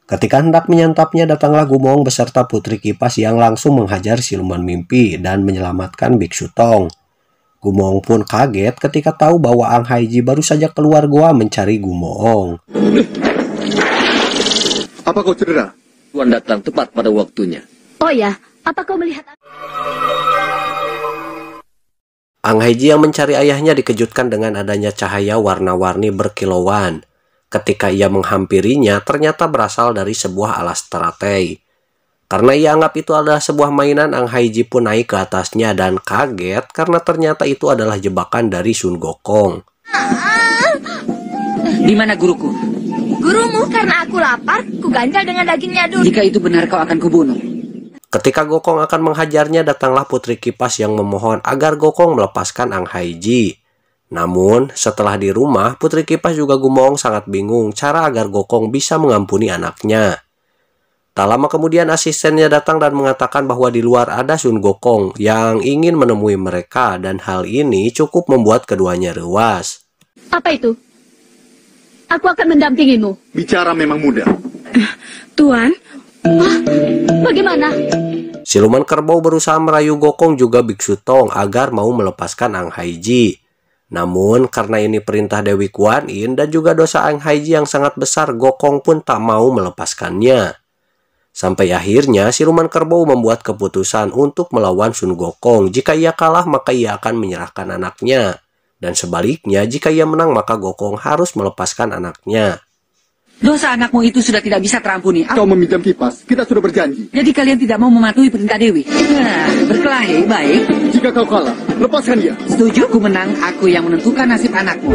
Ketika hendak menyantapnya, datanglah Gumong beserta Putri Kipas yang langsung menghajar siluman mimpi dan menyelamatkan Biksu Tong. Gumong pun kaget ketika tahu bahwa Ang Haiji baru saja keluar gua mencari Gumong. Apa kau cedera? Tuan datang tepat pada waktunya. Oh ya, apa kau melihat? Ang Haiji yang mencari ayahnya dikejutkan dengan adanya cahaya warna-warni berkilauan. Ketika ia menghampirinya, ternyata berasal dari sebuah alas teratai. Karena ia anggap itu adalah sebuah mainan, Ang Haiji pun naik ke atasnya dan kaget karena ternyata itu adalah jebakan dari Sun Gokong. Di mana guruku? Gurumu, karena aku lapar, ku ganjal dengan dagingnya dulu. Jika itu benar, kau akan kubunuh. Ketika Gokong akan menghajarnya, datanglah Putri Kipas yang memohon agar Gokong melepaskan Ang Haiji. Namun, setelah di rumah, Putri Kipas juga Gumong sangat bingung cara agar Gokong bisa mengampuni anaknya. Tak lama kemudian asistennya datang dan mengatakan bahwa di luar ada Sun Gokong yang ingin menemui mereka dan hal ini cukup membuat keduanya reuas. Apa itu? Aku akan mendampingimu. Bicara memang mudah. Tuan? Bagaimana? Siluman kerbau berusaha merayu Gokong juga Biksu Tong agar mau melepaskan Ang Haiji. Namun karena ini perintah Dewi Kuan Yin dan juga dosa Ang Haiji yang sangat besar, Gokong pun tak mau melepaskannya. Sampai akhirnya siluman kerbau membuat keputusan untuk melawan Sun Gokong. Jika ia kalah maka ia akan menyerahkan anaknya. Dan sebaliknya jika ia menang maka Gokong harus melepaskan anaknya. Dosa anakmu itu sudah tidak bisa terampuni. Kau meminjam kipas, kita sudah berjanji. Jadi kalian tidak mau mematuhi perintah Dewi. Nah, berkelahi, baik. Jika kau kalah, lepaskan dia. Setuju, ku menang. Aku yang menentukan nasib anakmu.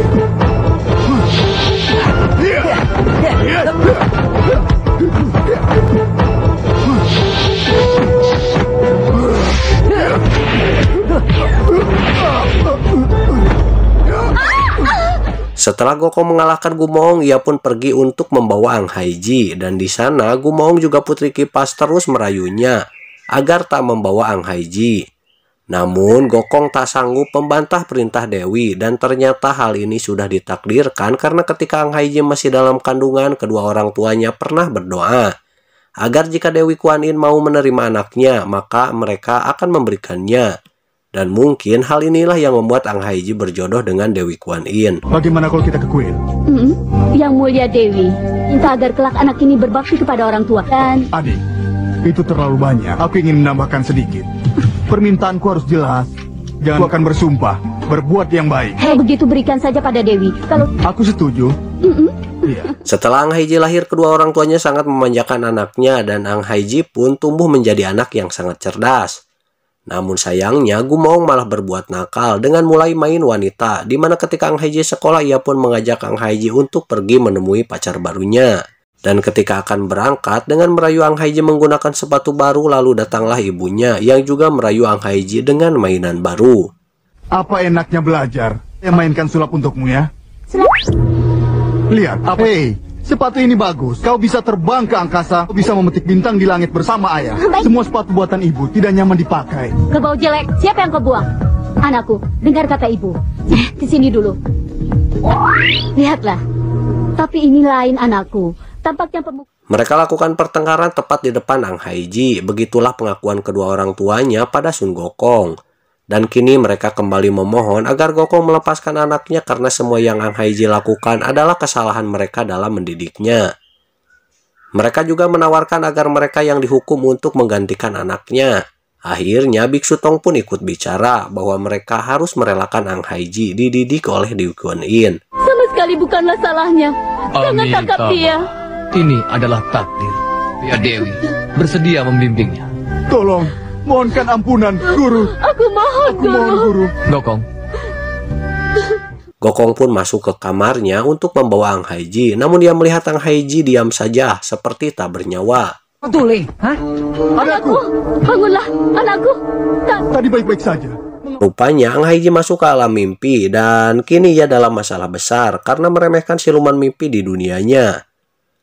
Setelah Gokong mengalahkan Gumong, ia pun pergi untuk membawa Ang Haiji dan di sana Gumong juga Putri Kipas terus merayunya agar tak membawa Ang Haiji. Namun Gokong tak sanggup membantah perintah Dewi dan ternyata hal ini sudah ditakdirkan karena ketika Ang Haiji masih dalam kandungan, kedua orang tuanya pernah berdoa agar jika Dewi Kuan Yin mau menerima anaknya maka mereka akan memberikannya. Dan mungkin hal inilah yang membuat Ang Haiji berjodoh dengan Dewi Kuan Yin. Bagaimana kalau kita ke kuil? Yang mulia Dewi, minta agar kelak anak ini berbakti kepada orang tua dan... Adik, itu terlalu banyak. Aku ingin menambahkan sedikit. Permintaanku harus jelas. Jangan akan bersumpah, berbuat yang baik. Kalau begitu berikan saja pada Dewi. Kalau aku setuju. Iya. Setelah Ang Haiji lahir, kedua orang tuanya sangat memanjakan anaknya dan Ang Haiji pun tumbuh menjadi anak yang sangat cerdas. Namun sayangnya Gumong malah berbuat nakal dengan mulai main wanita, dimana ketika Ang Haiji sekolah ia pun mengajak Ang Haiji untuk pergi menemui pacar barunya. Dan ketika akan berangkat dengan merayu Ang Haiji menggunakan sepatu baru, lalu datanglah ibunya yang juga merayu Ang Haiji dengan mainan baru. Apa enaknya belajar? Saya mainkan sulap untukmu ya. Sulap? Lihat, apa? Hei, sepatu ini bagus. Kau bisa terbang ke angkasa, kau bisa memetik bintang di langit bersama ayah. Baik. Semua sepatu buatan ibu tidak nyaman dipakai. Kebau jelek, siapa yang kau buang? Anakku, dengar kata ibu. Kesini dulu. Lihatlah. Tapi ini lain anakku. Tampaknya pemukul. Mereka lakukan pertengkaran tepat di depan Ang Haiji. Begitulah pengakuan kedua orang tuanya pada Sun Gokong. Dan kini mereka kembali memohon agar Gokong melepaskan anaknya karena semua yang Ang Haiji lakukan adalah kesalahan mereka dalam mendidiknya. Mereka juga menawarkan agar mereka yang dihukum untuk menggantikan anaknya. Akhirnya Biksu Tong pun ikut bicara bahwa mereka harus merelakan Ang Haiji dididik oleh Dewi Kuan Yin. Sama sekali bukanlah salahnya. Jangan tangkap dia. Ini adalah takdir. Biar Dewi bersedia membimbingnya. Tolong, mohonkan ampunan, Guru. Aku mohon, Guru. Gokong, Gokong pun masuk ke kamarnya untuk membawa Ang Haiji. Namun dia melihat Ang Haiji diam saja seperti tak bernyawa. Betul, hah? Anakku, bangunlah, anakku. Tadi baik-baik saja. Rupanya Ang Haiji masuk ke alam mimpi dan kini ia dalam masalah besar karena meremehkan siluman mimpi di dunianya.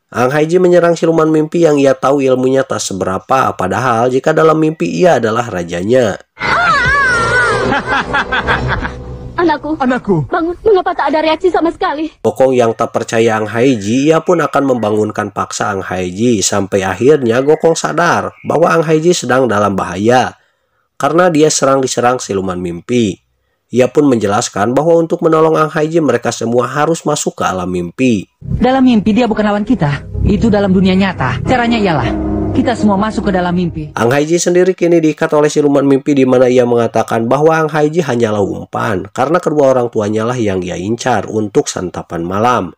Ang Haiji menyerang siluman mimpi yang ia tahu ilmunya tak seberapa, padahal jika dalam mimpi ia adalah rajanya. Anakku, Anakku, bangun. Mengapa tak ada reaksi sama sekali? Gokong yang tak percaya Ang Haiji, ia pun akan membangunkan paksa Ang Haiji sampai akhirnya Gokong sadar bahwa Ang Haiji sedang dalam bahaya karena dia diserang siluman mimpi. Ia pun menjelaskan bahwa untuk menolong Ang Haiji mereka semua harus masuk ke alam mimpi. Dalam mimpi dia bukan lawan kita. Itu dalam dunia nyata. Caranya ialah kita semua masuk ke dalam mimpi. Ang Haiji sendiri kini diikat oleh siluman mimpi di mana ia mengatakan bahwa Ang Haiji hanyalah umpan karena kedua orang tuanya lah yang ia incar untuk santapan malam.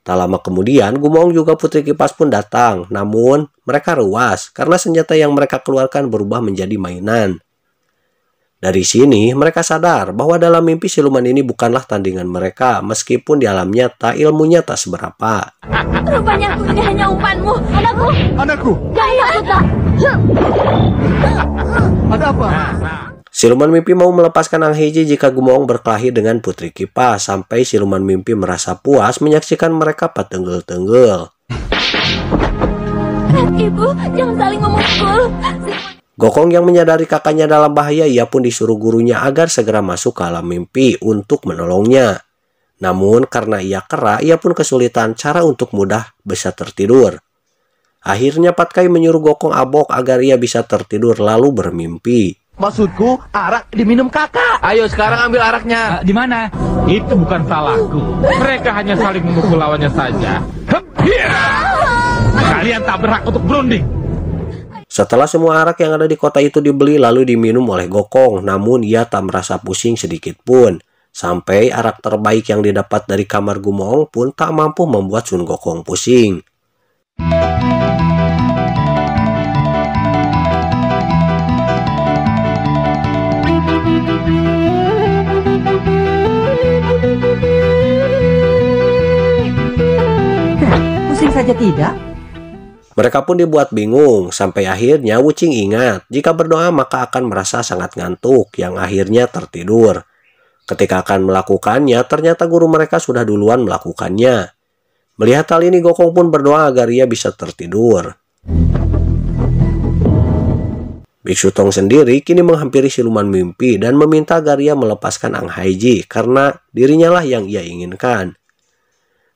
Tak lama kemudian Gumoong juga putri kipas pun datang, namun mereka ruas karena senjata yang mereka keluarkan berubah menjadi mainan. Dari sini mereka sadar bahwa dalam mimpi siluman ini bukanlah tandingan mereka meskipun di alam nyata ilmunya tak seberapa. Rupanya aku ini hanya umpanmu. Anakku, anakku, jangan takut. ada apa? Siluman mimpi mau melepaskan Ang Haiji jika Gumoong berkelahi dengan putri kipas sampai siluman mimpi merasa puas menyaksikan mereka patenggel-tenggel. Ibu, jangan saling memukul. Gokong yang menyadari kakaknya dalam bahaya, ia pun disuruh gurunya agar segera masuk ke alam mimpi untuk menolongnya. Namun karena ia kera, ia pun kesulitan cara untuk mudah bisa tertidur. Akhirnya Patkai menyuruh Gokong abok agar ia bisa tertidur lalu bermimpi. Maksudku, arak diminum kakak. Ayo sekarang ambil araknya. Di mana? Itu bukan salahku. Mereka hanya saling memukul lawannya saja. Kalian tak berhak untuk berunding. Setelah semua arak yang ada di kota itu dibeli lalu diminum oleh Gokong, namun ia tak merasa pusing sedikit pun. Sampai arak terbaik yang didapat dari kamar Gumoong pun tak mampu membuat Sun Gokong pusing. Pusing saja tidak? Mereka pun dibuat bingung, sampai akhirnya Wuching ingat jika berdoa maka akan merasa sangat ngantuk, yang akhirnya tertidur. Ketika akan melakukannya, ternyata guru mereka sudah duluan melakukannya. Melihat hal ini, Gokong pun berdoa agar ia bisa tertidur. Biksu Tong sendiri kini menghampiri siluman mimpi dan meminta agar ia melepaskan Ang Haiji karena dirinya lah yang ia inginkan.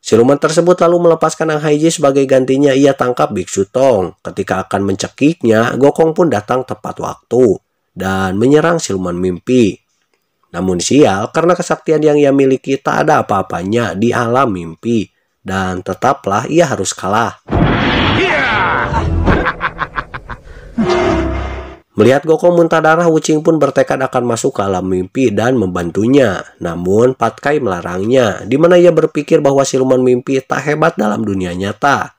Siluman tersebut lalu melepaskan Ang Haiji, sebagai gantinya ia tangkap Biksu Tong. Ketika akan mencekiknya, Gokong pun datang tepat waktu dan menyerang siluman mimpi. Namun sial, karena kesaktian yang ia miliki tak ada apa-apanya di alam mimpi, dan tetaplah ia harus kalah. Melihat Gokong muntah darah, Wuching pun bertekad akan masuk ke alam mimpi dan membantunya. Namun Patkai melarangnya, di mana ia berpikir bahwa siluman mimpi tak hebat dalam dunia nyata.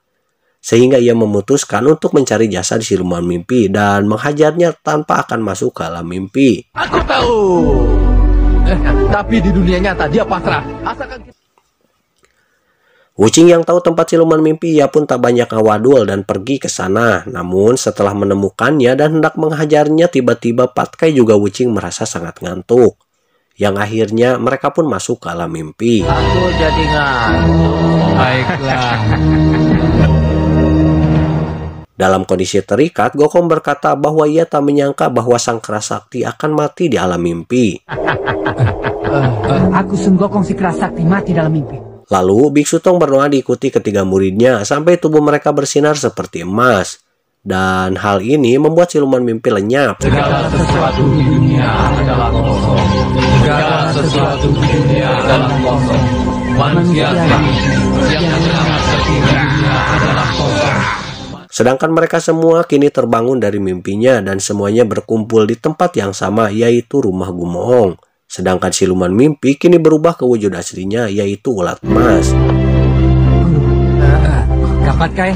Sehingga ia memutuskan untuk mencari jasa di siluman mimpi dan menghajarnya tanpa akan masuk ke alam mimpi. Aku tahu. Tapi di dunia nyata dia pasrah. Asalkan kita... Wuching yang tahu tempat siluman mimpi, ia pun tak banyak ngawadul dan pergi ke sana. Namun setelah menemukannya dan hendak menghajarnya, tiba-tiba Patkai juga Wuching merasa sangat ngantuk. Yang akhirnya mereka pun masuk ke alam mimpi. Aku jadi ngantuk. Baiklah. Dalam kondisi terikat, Gokong berkata bahwa ia tak menyangka bahwa sang kera sakti akan mati di alam mimpi. Aku Sun Gokong si kera sakti mati dalam mimpi. Lalu Biksu Tong berdoa diikuti ketiga muridnya sampai tubuh mereka bersinar seperti emas. Dan hal ini membuat siluman mimpi lenyap. Segala sesuatu di dunia adalah kosong. Segala sesuatu di dunia adalah kosong. Manusia yang sangat setia adalah kosong. Sedangkan mereka semua kini terbangun dari mimpinya dan semuanya berkumpul di tempat yang sama, yaitu rumah Gumoong. Sedangkan siluman mimpi kini berubah ke wujud aslinya, yaitu ulat emas. Dapat Kai?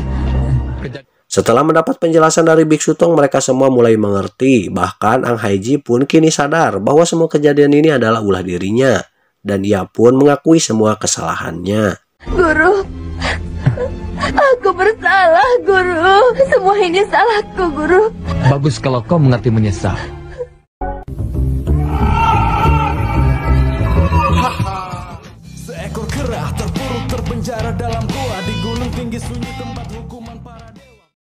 Setelah mendapat penjelasan dari Biksu Tong, mereka semua mulai mengerti. Bahkan Ang Haiji pun kini sadar bahwa semua kejadian ini adalah ulah dirinya. Dan ia pun mengakui semua kesalahannya. Guru, aku bersalah, Guru. Semua ini salahku, Guru. Bagus kalau kau mengerti menyesal. Seekor kera terpuruk terpenjara dalam gua di gunung tinggi sunyi.